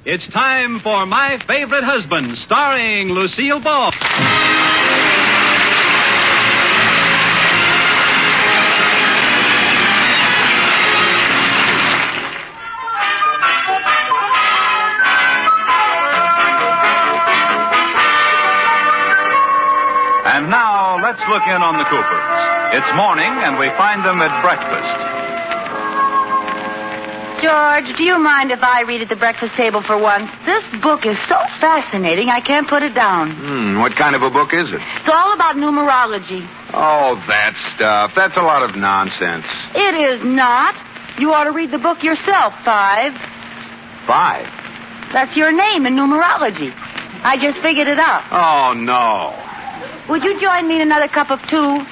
It's time for My Favorite Husband, starring Lucille Ball. And now, let's look in on the Coopers. It's morning, and we find them at breakfast. George, do you mind if I read at the breakfast table for once? This book is so fascinating, I can't put it down. What kind of a book is it? It's all about numerology. Oh, that stuff. That's a lot of nonsense. It is not. You ought to read the book yourself, Five. Five? That's your name in numerology. I just figured it out. Oh, no. Would you join me in another cup of tea?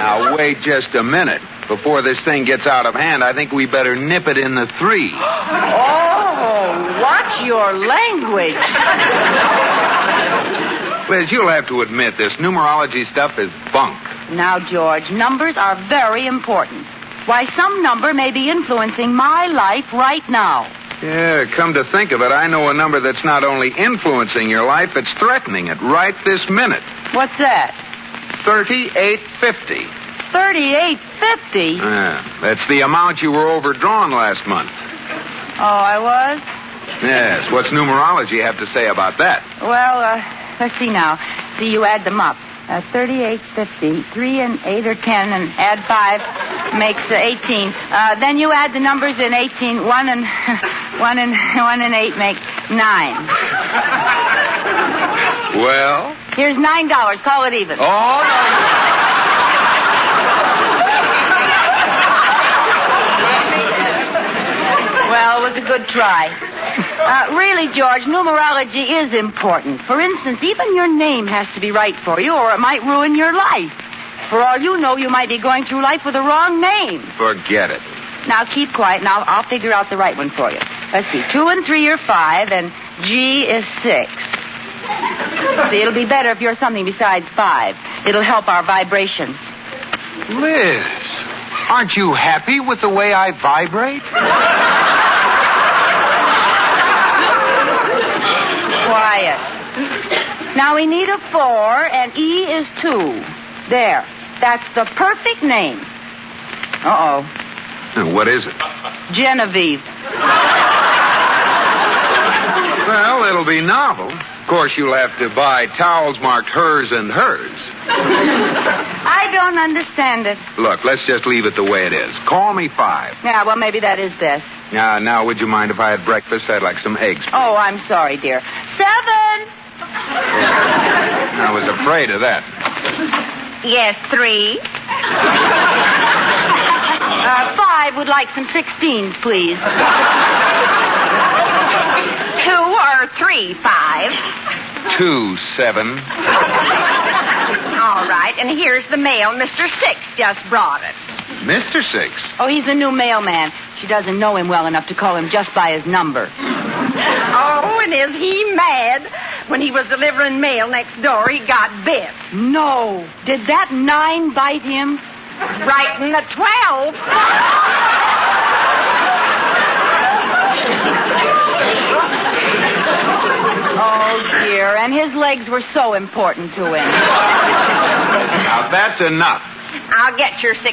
Now, wait just a minute. Before this thing gets out of hand, I think we better nip it in the 3. Oh, watch your language. Liz, you'll have to admit this numerology stuff is bunk. Now, George, numbers are very important. Why, some number may be influencing my life right now. Yeah, come to think of it, I know a number that's not only influencing your life, it's threatening it right this minute. What's that? 3850. 3850? That's the amount you were overdrawn last month. Oh, I was? Yes. What's numerology have to say about that? Well, let's see now. See, you add them up. 3850. 3 and 8 are 10, and add 5 makes 18. Then you add the numbers in 18. 1 and 8 make 9. Well? Here's $9. Call it even. Oh, no. Well, it was a good try. Really, George, numerology is important. For instance, even your name has to be right for you, or it might ruin your life. For all you know, you might be going through life with the wrong name. Forget it. Now, keep quiet, and I'll figure out the right one for you. Let's see. 2 and 3 are 5, and G is 6. See, it'll be better if you're something besides 5. It'll help our vibrations. Liz, aren't you happy with the way I vibrate? Quiet. Now we need a 4, and E is 2. There. That's the perfect name. Uh-oh. What is it? Genevieve. Well, it'll be novel. Of course, you'll have to buy towels marked hers and hers. I don't understand it. Look, let's just leave it the way it is. Call me 5. Yeah, well, maybe that is best. Now, would you mind if I had breakfast? I'd like some eggs. Oh, I'm sorry, dear. 7. I was afraid of that. Yes, 3. 5 would like some 16s, please. 2 or 3, 5. 2, 7. All right, and here's the mail. Mr. 6 just brought it. Mr. 6? Oh, he's a new mailman. She doesn't know him well enough to call him just by his number. Oh, and is he mad? When he was delivering mail next door, he got bit. No. Did that 9 bite him? Right in the 12. Oh, dear. And his legs were so important to him. Now, that's enough. I'll get your 16.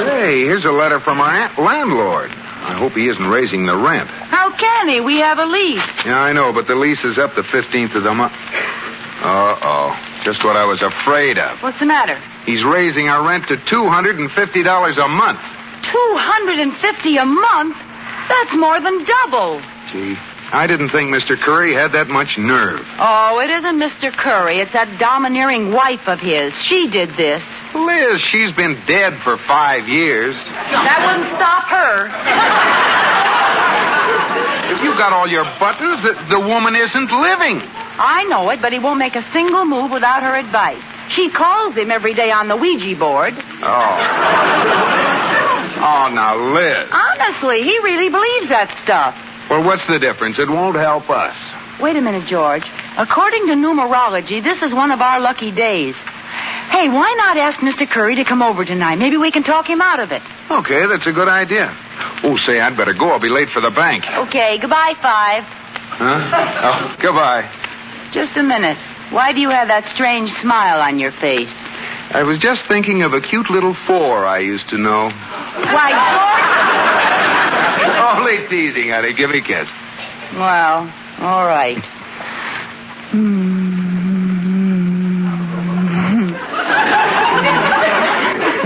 Say, here's a letter from our landlord. I hope he isn't raising the rent. How can he? We have a lease. Yeah, I know, but the lease is up the 15th of the month. Uh-oh. Just what I was afraid of. What's the matter? He's raising our rent to $250 a month. $250 a month? That's more than double. Gee, I didn't think Mr. Curry had that much nerve. Oh, it isn't Mr. Curry. It's that domineering wife of his. She did this. Liz, she's been dead for 5 years. That wouldn't stop her. If you got all your buttons, the woman isn't living. I know it, but he won't make a single move without her advice. She calls him every day on the Ouija board. Oh, now, Liz. Honestly, he really believes that stuff. Well, what's the difference? It won't help us. Wait a minute, George. According to numerology, this is one of our lucky days. Hey, why not ask Mr. Curry to come over tonight? Maybe we can talk him out of it. Okay, that's a good idea. Oh, say, I'd better go. I'll be late for the bank. Okay, goodbye, Five. Huh? Oh, goodbye. Just a minute. Why do you have that strange smile on your face? I was just thinking of a cute little 4 I used to know. Why, George... Only teasing, honey. Give me a kiss. Well, all right.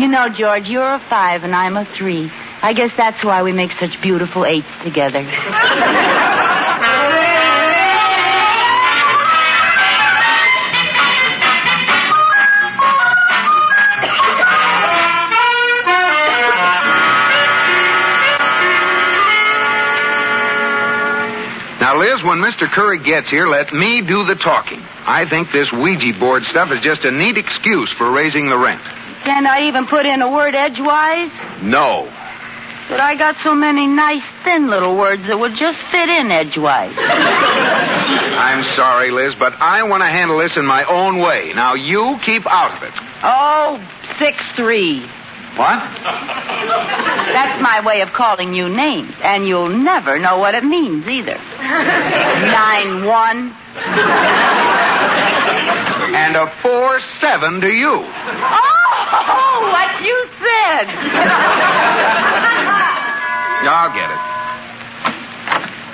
You know, George, you're a 5 and I'm a 3. I guess that's why we make such beautiful 8s together. Now, Liz, when Mr. Curry gets here, let me do the talking. I think this Ouija board stuff is just a neat excuse for raising the rent. Can I even put in a word edgewise? No. But I got so many nice, thin little words that would just fit in edgewise. I'm sorry, Liz, but I want to handle this in my own way. Now, you keep out of it. Oh, 6-3. What? That's my way of calling you names, and you'll never know what it means either. 9-1. And a 4-7 to you. Oh, what you said. I'll get it.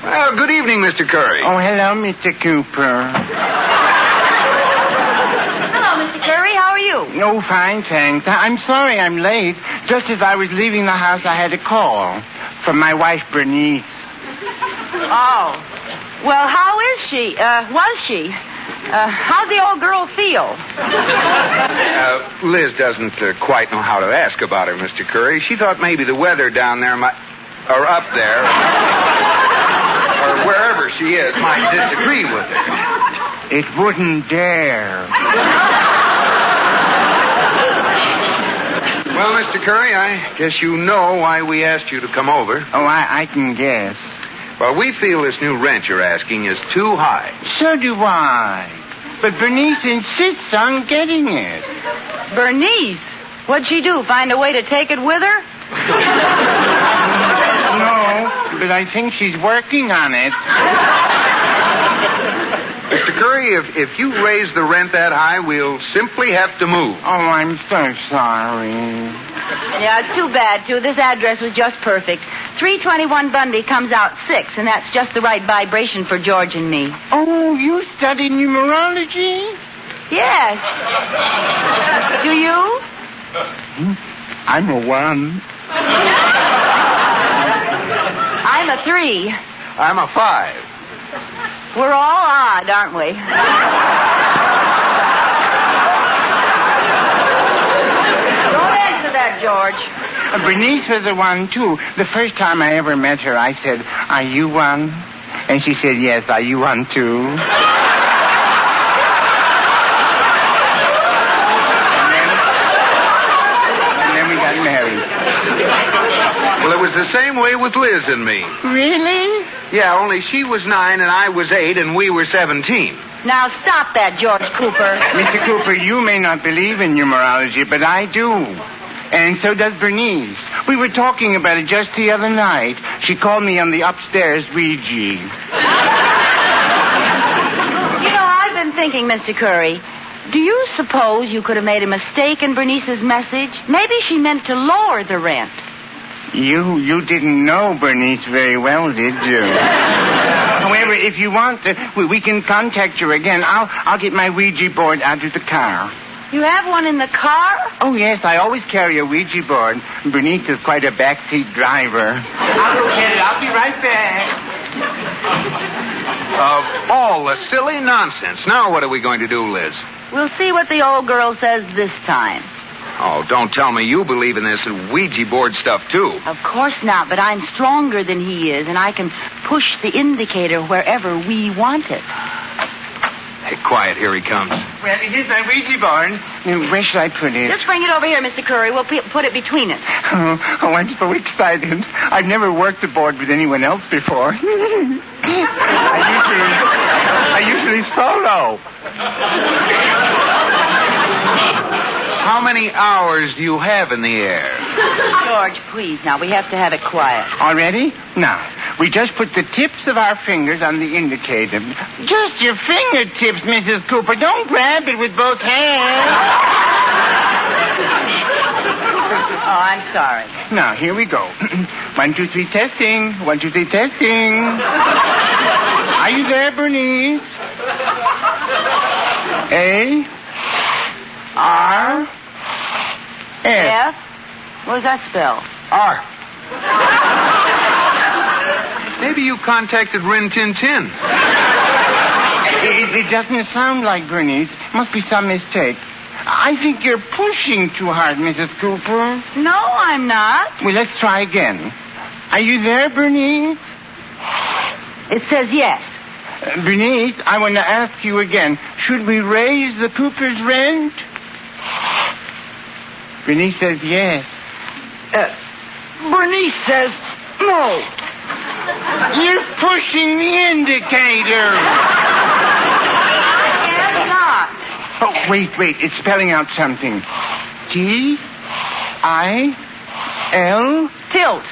Well, good evening, Mr. Curry. Oh, hello, Mr. Cooper. Hello, Mr. Curry. How are you? Oh, fine, thanks. I'm sorry I'm late. Just as I was leaving the house, I had a call from my wife, Bernice. Oh. Well, how is she? Was she? How's the old girl feel? Liz doesn't quite know how to ask about her, Mr. Curry. She thought maybe the weather down there might... or up there... or wherever she is might disagree with her. It wouldn't dare. Well, Mr. Curry, I guess you know why we asked you to come over. Oh, I can guess. Well, we feel this new rent you're asking is too high. So do I. But Bernice insists on getting it. Bernice? What'd she do? Find a way to take it with her? No, but I think she's working on it. Mr. Curry, if you raise the rent that high, we'll simply have to move. Oh, I'm so sorry. Yeah, it's too bad, too. This address was just perfect. 321 Bundy comes out 6, and that's just the right vibration for George and me. Oh, you study numerology? Yes. Do you? I'm a 1. I'm a 3. I'm a 5. We're all odd, aren't we? Don't answer that, George. Bernice was a 1, too. The first time I ever met her, I said, "Are you 1?" And she said, "Yes, are you 1, too?" And then we got married. Well, it was the same way with Liz and me. Really? Yeah, only she was 9 and I was 8 and we were 17. Now stop that, George Cooper. Mr. Cooper, you may not believe in numerology, but I do. And so does Bernice. We were talking about it just the other night. She called me on the upstairs Ouija. You know, I've been thinking, Mr. Curry, do you suppose you could have made a mistake in Bernice's message? Maybe she meant to lower the rent. You didn't know Bernice very well, did you? However, if you want, we can contact her again. I'll get my Ouija board out of the car. You have one in the car? Oh, yes, I always carry a Ouija board. Bernice is quite a backseat driver. I'll go get it. I'll be right back. Of all the silly nonsense. Now what are we going to do, Liz? We'll see what the old girl says this time. Oh, don't tell me you believe in this Ouija board stuff, too. Of course not, but I'm stronger than he is, and I can push the indicator wherever we want it. Hey, quiet, here he comes. Well, here's my Ouija board. Where should I put it? Just bring it over here, Mr. Curry. We'll put it between us. Oh, I'm so excited. I've never worked a board with anyone else before. I usually solo. How many hours do you have in the air? George, please, now, we have to have it quiet. All ready? Now, we just put the tips of our fingers on the indicator. Just your fingertips, Mrs. Cooper. Don't grab it with both hands. Oh, I'm sorry. Now, here we go. 1, 2, 3, testing. 1, 2, 3, testing. Are you there, Bernice? A. R. F. What does that spell? R. Maybe you contacted Rin Tin Tin. It doesn't sound like Bernice. Must be some mistake. I think you're pushing too hard, Mrs. Cooper. No, I'm not. Well, let's try again. Are you there, Bernice? It says yes. Bernice, I want to ask you again. Should we raise the Cooper's rent? Bernice says yes. Bernice says no. You're pushing the indicator. I am not. Oh, wait. It's spelling out something. T-I-L? Tilt.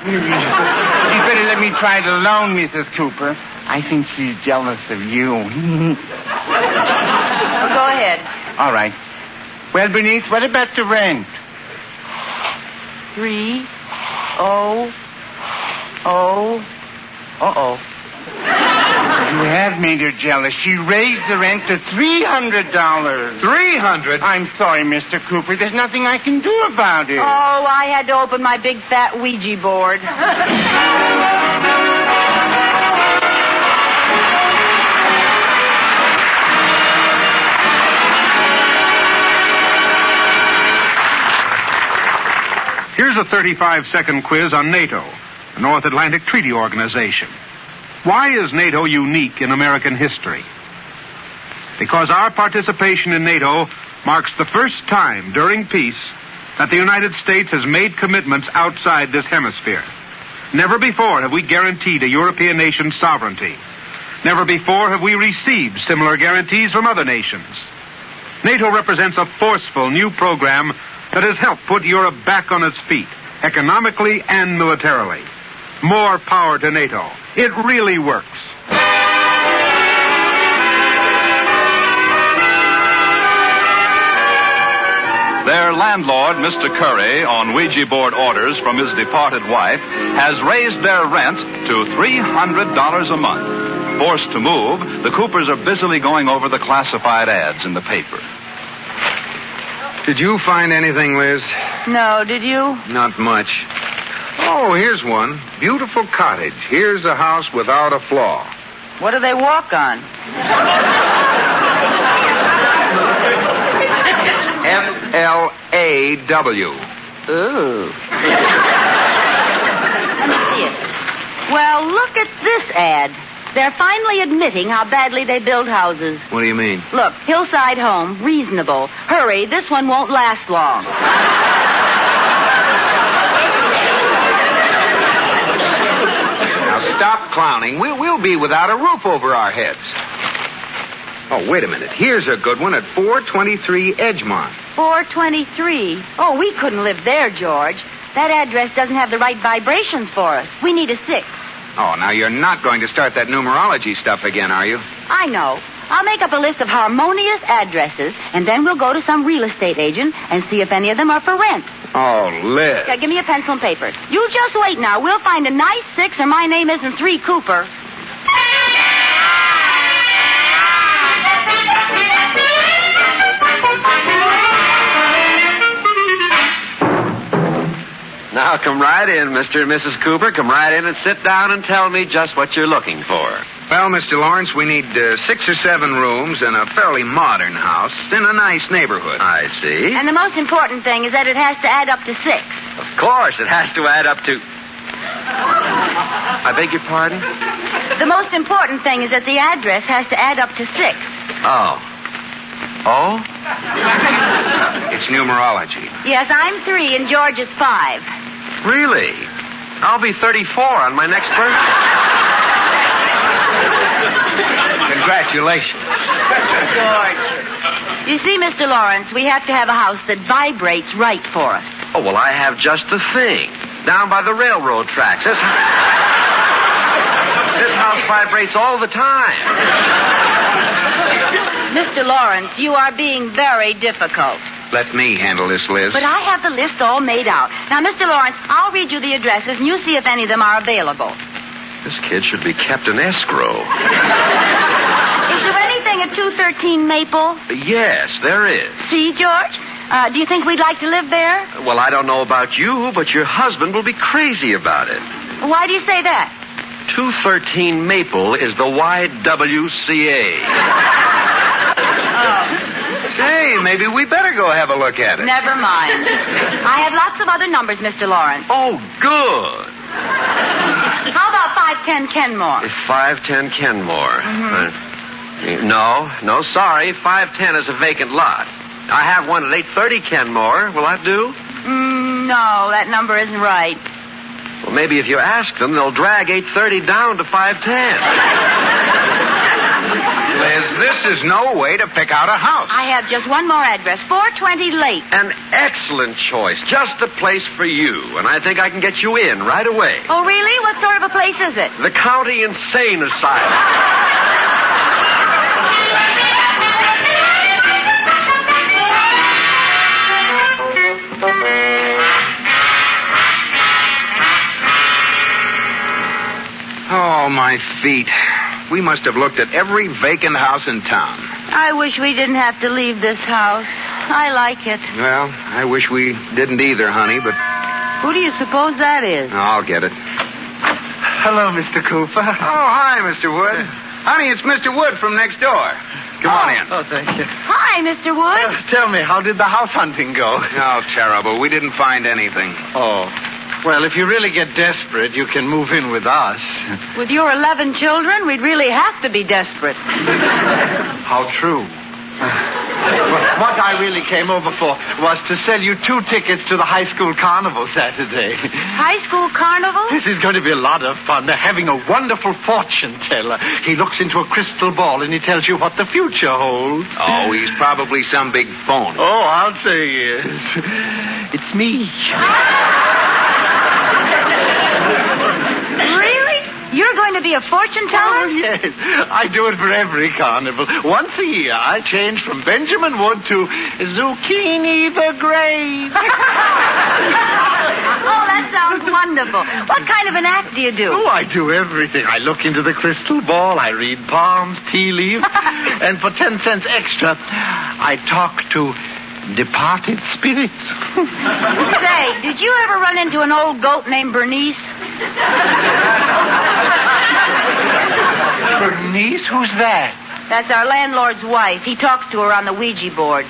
You better let me try it alone, Mrs. Cooper. I think she's jealous of you. Well, go ahead. All right. Well, Bernice, what about the rent? 3 0 0 Uh-oh. You have made her jealous. She raised the rent to $300. $300? I'm sorry, Mr. Cooper. There's nothing I can do about it. Oh, I had to open my big fat Ouija board. Here's a 35-second quiz on NATO, the North Atlantic Treaty Organization. Why is NATO unique in American history? Because our participation in NATO marks the first time during peace that the United States has made commitments outside this hemisphere. Never before have we guaranteed a European nation's sovereignty. Never before have we received similar guarantees from other nations. NATO represents a forceful new program that has helped put Europe back on its feet, economically and militarily. More power to NATO. It really works. Their landlord, Mr. Curry, on Ouija board orders from his departed wife, has raised their rent to $300 a month. Forced to move, the Coopers are busily going over the classified ads in the paper. Did you find anything, Liz? No, did you? Not much. Oh, here's one. Beautiful cottage. Here's a house without a flaw. What do they walk on? F-L-A-W. Ooh. Let me see it. Well, look at this ad. They're finally admitting how badly they build houses. What do you mean? Look, hillside home, reasonable. Hurry, this one won't last long. Now, stop clowning. We'll be without a roof over our heads. Oh, wait a minute. Here's a good one at 423 Edgemont. 423? Oh, we couldn't live there, George. That address doesn't have the right vibrations for us. We need a 6. Oh, now you're not going to start that numerology stuff again, are you? I know. I'll make up a list of harmonious addresses, and then we'll go to some real estate agent and see if any of them are for rent. Oh, Liz. Give me a pencil and paper. You just wait now. We'll find a nice 6 or my name isn't 3 Cooper. Now, come right in, Mr. and Mrs. Cooper. Come right in and sit down and tell me just what you're looking for. Well, Mr. Lawrence, we need 6 or 7 rooms in a fairly modern house in a nice neighborhood. I see. And the most important thing is that it has to add up to 6. Of course, it has to add up to... I beg your pardon? The most important thing is that the address has to add up to 6. Oh. Oh? It's numerology. Yes, I'm 3 and George is 5. Really? I'll be 34 on my next birthday. Congratulations. George. You see, Mr. Lawrence, we have to have a house that vibrates right for us. Oh, well, I have just the thing. Down by the railroad tracks. This house vibrates all the time. Mr. Lawrence, you are being very difficult. Let me handle this, Liz. But I have the list all made out. Now, Mr. Lawrence, I'll read you the addresses, and you see if any of them are available. This kid should be kept in escrow. Is there anything at 213 Maple? Yes, there is. See, George? Do you think we'd like to live there? Well, I don't know about you, but your husband will be crazy about it. Why do you say that? 213 Maple is the YWCA. Say, maybe we better go have a look at it. Never mind. I have lots of other numbers, Mr. Lawrence. Oh, good. How about 510 Kenmore? 510 Kenmore. Mm-hmm. No, sorry. 510 is a vacant lot. I have one at 830 Kenmore. Will that do? No, that number isn't right. Well, maybe if you ask them, they'll drag 830 down to 510. Liz, this is no way to pick out a house. I have just one more address, 420 Lake. An excellent choice. Just the place for you. And I think I can get you in right away. Oh, really? What sort of a place is it? The County Insane Asylum. Oh, my feet. We must have looked at every vacant house in town. I wish we didn't have to leave this house. I like it. Well, I wish we didn't either, honey, but... Who do you suppose that is? I'll get it. Hello, Mr. Cooper. Oh, hi, Mr. Wood. Honey, it's Mr. Wood from next door. Come on in. Oh, thank you. Hi, Mr. Wood. Tell me, how did the house hunting go? Oh, terrible. We didn't find anything. Oh. Well, if you really get desperate, you can move in with us. With your 11 children, we'd really have to be desperate. How true. What I really came over for was to sell you 2 tickets to the high school carnival Saturday. High school carnival? This is going to be a lot of fun. They're having a wonderful fortune teller. He looks into a crystal ball and he tells you what the future holds. Oh, he's probably some big phone. Oh, I'll say he is. It's me. Really? You're going to be a fortune teller? Oh, yes. I do it for every carnival. Once a year, I change from Benjamin Wood to Zucchini the Great. Oh, that sounds wonderful. What kind of an act do you do? Oh, I do everything. I look into the crystal ball, I read palms, tea leaves, and for 10 cents extra, I talk to departed spirits. Say, did you ever run into an old goat named Bernice? Bernice? Who's that? That's our landlord's wife. He talks to her on the Ouija board.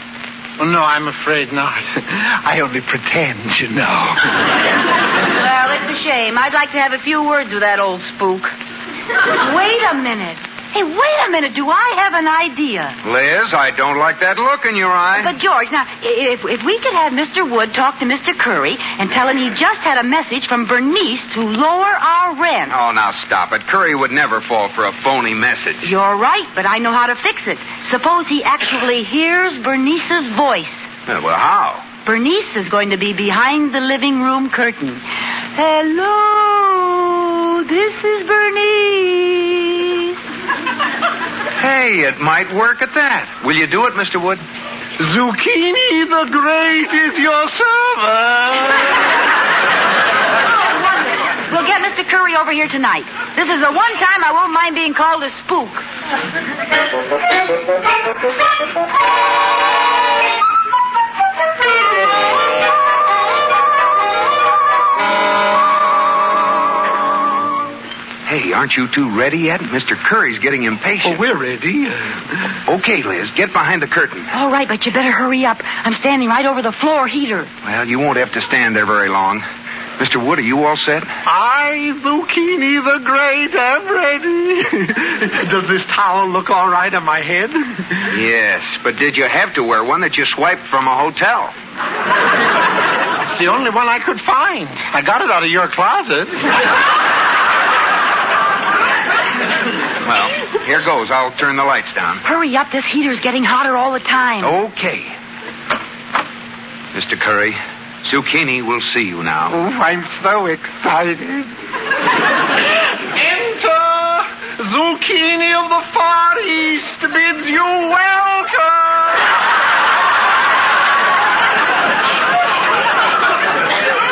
Oh, no, I'm afraid not. I only pretend, you know. Well, it's a shame. I'd like to have a few words with that old spook. Wait a minute. Hey, wait a minute. Do I have an idea? Liz, I don't like that look in your eye. But, George, now, if we could have Mr. Wood talk to Mr. Curry and tell him he just had a message from Bernice to lower our rent. Oh, now stop it. Curry would never fall for a phony message. You're right, but I know how to fix it. Suppose he actually hears Bernice's voice. Well, how? Bernice is going to be behind the living room curtain. Hello, this is Bernice. Hey, it might work at that. Will you do it, Mr. Wood? Zucchini the Great is your servant. Oh, wonderful. We'll get Mr. Curry over here tonight. This is the one time I won't mind being called a spook. Hey, aren't you two ready yet? Mr. Curry's getting impatient. Oh, we're ready. Okay, Liz, get behind the curtain. All right, but you better hurry up. I'm standing right over the floor heater. Well, you won't have to stand there very long. Mr. Wood, are you all set? I, Zucchini the Great, am ready. Does this towel look all right on my head? Yes, but did you have to wear one that you swiped from a hotel? It's the only one I could find. I got it out of your closet. Well, Here goes. I'll turn the lights down. Hurry up. This heater's getting hotter all the time. Okay. Mr. Curry, Zucchini will see you now. Oh, I'm so excited. Enter Zucchini of the Far East bids you welcome.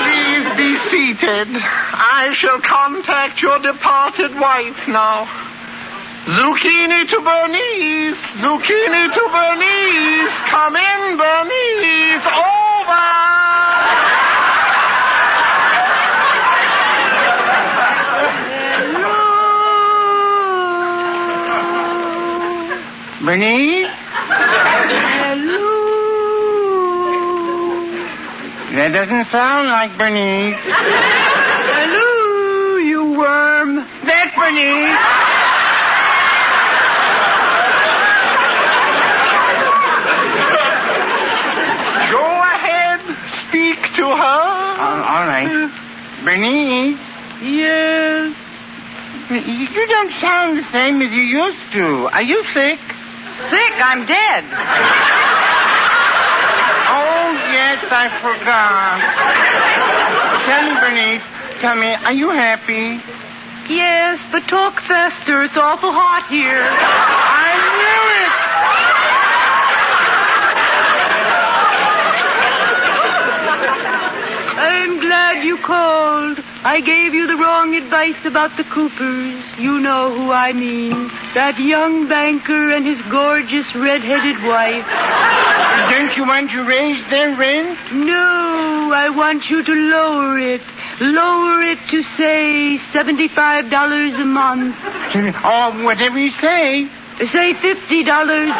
Please be seated. I shall contact your departed wife now. Zucchini to Bernice. Zucchini to Bernice. Come in, Bernice. Over. Bernice? Hello. That doesn't sound like Bernice. Hello, you worm. That's Bernice. Go ahead. Speak to her. All right. Bernice? Yes. You don't sound the same as you used to. Are you sick? Sick? I'm dead. Oh, yes, I forgot. Tell me, Bernice, are you happy? Yes, but talk faster. It's awful hot here. I knew it! I'm glad you called. I gave you the wrong advice about the Coopers. You know who I mean. That young banker and his gorgeous red-headed wife. Don't you want to raise their rent? No, I want you to lower it. Lower it to, say, $75 a month. Or whatever you say. Say $50 a month.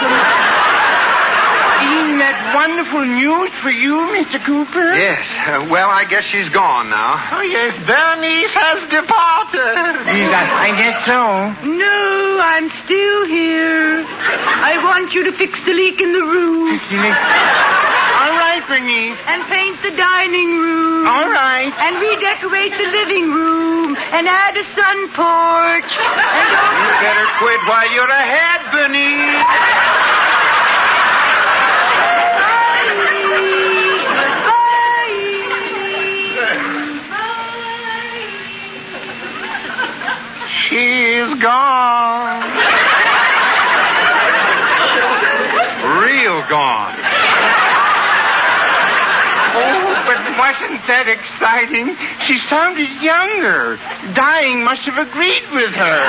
Isn't that wonderful news for you, Mr. Cooper? Yes. Well, I guess she's gone now. Oh, yes, Bernice has departed. I guess so. No, I'm still here. I want you to fix the leak in the roof. All right, Bernice. And paint the dining room. All right. And redecorate the living room. And add a sun porch. And You better quit while you're ahead, Bernice. She's gone. Real gone. Oh, but wasn't that exciting? She sounded younger. Dying must have agreed with her.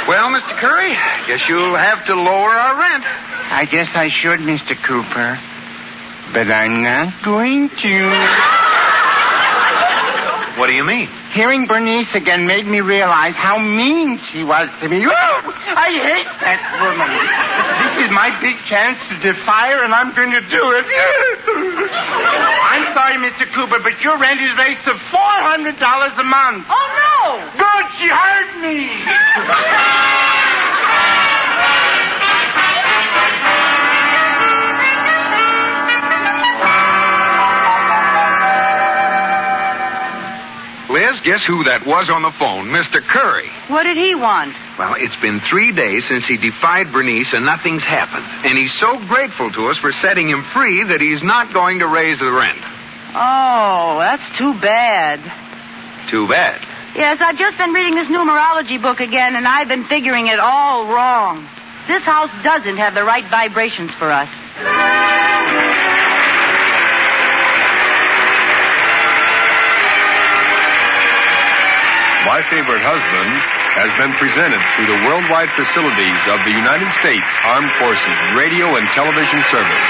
Well, Mr. Curry, guess you'll have to lower our rent. I guess I should, Mr. Cooper. But I'm not going to. What do you mean? Hearing Bernice again made me realize how mean she was to me. Oh, I hate that woman. This is my big chance to defy her, and I'm going to do it. I'm sorry, Mr. Cooper, but your rent is raised to $400 a month. Oh, no! Good, she heard me. Liz, guess who that was on the phone? Mr. Curry. What did he want? Well, it's been 3 days since he defied Bernice and nothing's happened. And he's so grateful to us for setting him free that he's not going to raise the rent. Oh, that's too bad. Too bad. Yes, I've just been reading this numerology book again, and I've been figuring it all wrong. This house doesn't have the right vibrations for us. My Favorite Husband has been presented through the worldwide facilities of the United States Armed Forces Radio and Television Service.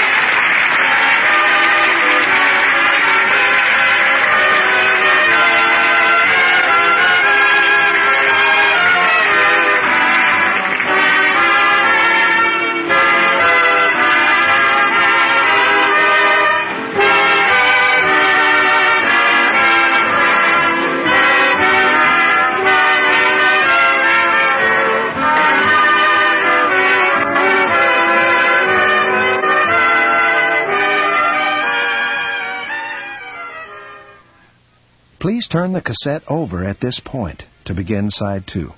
Please turn the cassette over at this point. to begin side 2.